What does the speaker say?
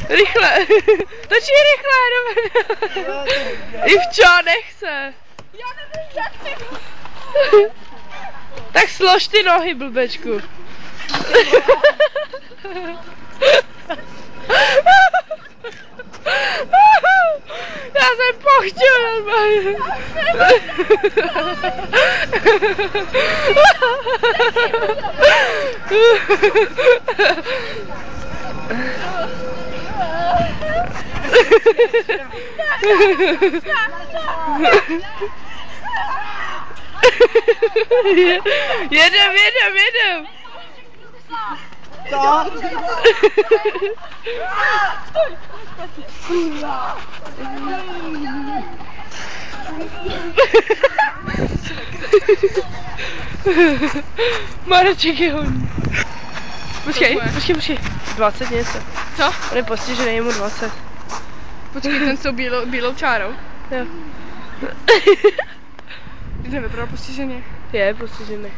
Rychle. Točí rychle, jdeme. Ivčo, nechce. Já nevím, jak ty. Tak slož ty nohy, blbečku. Já jsem pochtěl normálně. Jedem. To? Mareček je hodný. Počkej. 20 něco. Co? On je postižený, je mu 20. Počkej, ten s tou bílou čárou. Jo. Ty nevypadal postiženě. Je postižený.